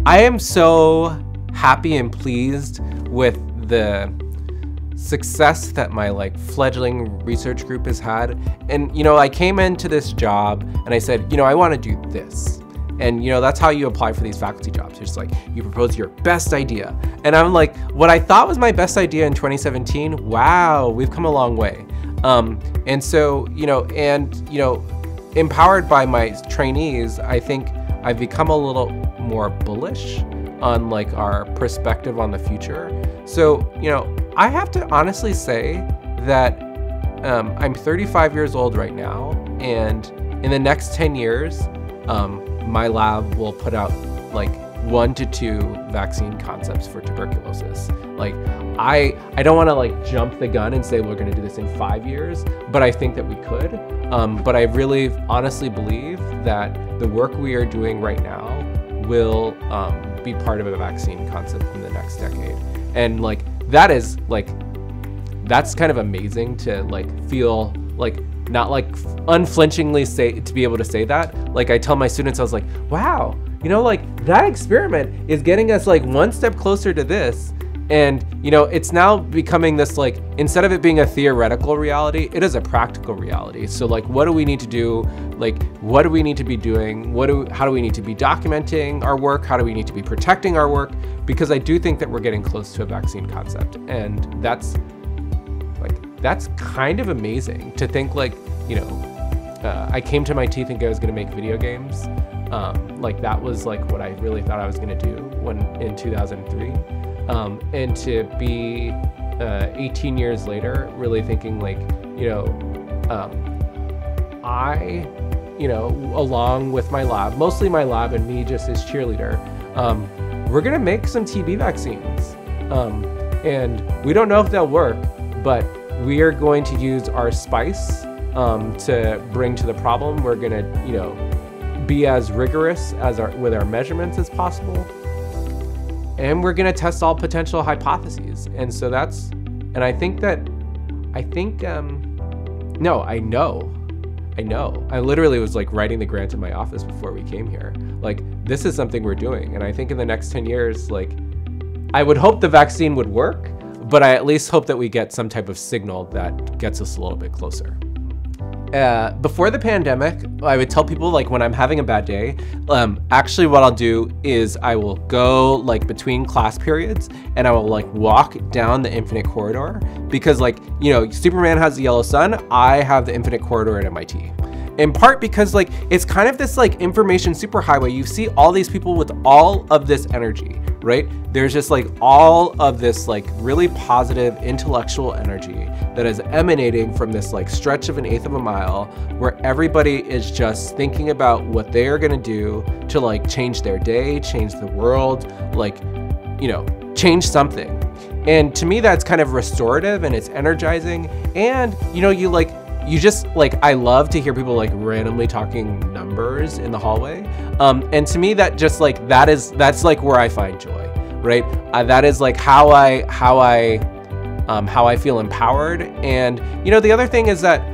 I am so happy and pleased with the success that my like fledgling research group has had. And, you know, I came into this job and I said, you know, I want to do this. And, you know, that's how you apply for these faculty jobs. It's like, you propose your best idea. And I'm like, what I thought was my best idea in 2017, wow, we've come a long way. And so, you know, empowered by my trainees, I think I've become a little more bullish on like our perspective on the future. So, you know, I have to honestly say that I'm 35 years old right now, and in the next 10 years, my lab will put out like 1 to 2 vaccine concepts for tuberculosis. Like, I don't want to like jump the gun and say we're going to do this in 5 years, but I think that we could. But I really honestly believe that the work we are doing right now will be part of a vaccine concept in the next decade. And like, that is like, that's kind of amazing to like feel like, not like unflinchingly say, to be able to say that. Like I tell my students, I was like, wow, you know, like that experiment is getting us like 1 step closer to this. And, you know, it's now becoming this like, instead of it being a theoretical reality, it is a practical reality. So like, what do we need to do? Like, what do we need to be doing? How do we need to be documenting our work? How do we need to be protecting our work? Because I do think that we're getting close to a vaccine concept. And that's kind of amazing to think like, you know, I came to MIT thinking I was gonna make video games. Like that was like what I really thought I was gonna do in 2003. And to be 18 years later, really thinking like, you know, you know, along with my lab, mostly my lab and me just as cheerleader, we're gonna make some TB vaccines. And we don't know if they'll work, but we are going to use our spice to bring to the problem. We're gonna, you know, be as rigorous as with our measurements as possible. And we're gonna test all potential hypotheses. And so that's, and I know. I literally was like writing the grant in my office before we came here. Like, this is something we're doing. And I think in the next 10 years, like, I would hope the vaccine would work, but I at least hope that we get some type of signal that gets us a little bit closer. Before the pandemic, I would tell people like when I'm having a bad day, actually what I'll do is I will go like between class periods and I will like walk down the infinite corridor, because like, you know, Superman has the yellow sun, I have the infinite corridor at MIT. In part because like, it's kind of this like information superhighway. You see all these people with all of this energy, right? There's just like all of this like really positive intellectual energy that is emanating from this like stretch of 1/8 of a mile where everybody is just thinking about what they are gonna do to like change their day, change the world, like, you know, change something. And to me, that's kind of restorative and it's energizing. And, you know, you just like, I love to hear people like randomly talking numbers in the hallway. And to me, that just like, that's like where I find joy, right? That is like how I feel empowered. And, you know, the other thing is that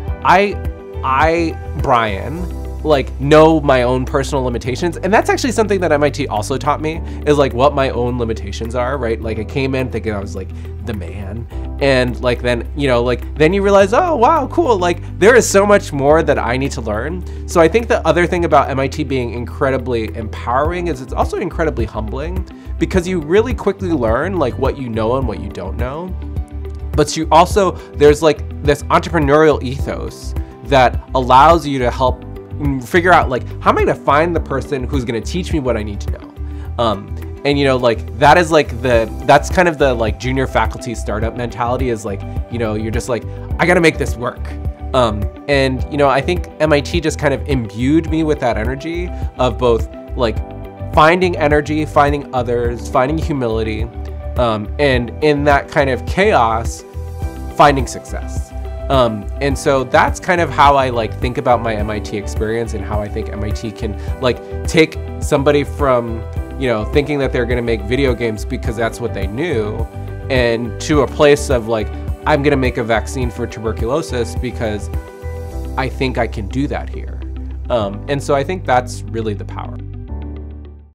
Brian, like know my own personal limitations. And that's actually something that MIT also taught me, is like what my own limitations are, right? Like I came in thinking I was like the man. And like, then, you know, like, then you realize, oh, wow, cool. Like there is so much more that I need to learn. So I think the other thing about MIT being incredibly empowering is it's also incredibly humbling, because you really quickly learn like what you know and what you don't know. But you also, there's like this entrepreneurial ethos that allows you to help figure out like, how am I gonna find the person who's gonna teach me what I need to know? And you know, like that is like that's kind of the like junior faculty startup mentality, is like, you know, you're just like, I gotta make this work. And you know, I think MIT just kind of imbued me with that energy of both like finding energy, finding others, finding humility, and in that kind of chaos, finding success. And so that's kind of how I like think about my MIT experience, and how I think MIT can like take somebody from, you know, thinking that they're gonna make video games because that's what they knew, and to a place of like, I'm gonna make a vaccine for tuberculosis because I think I can do that here. And so I think that's really the power.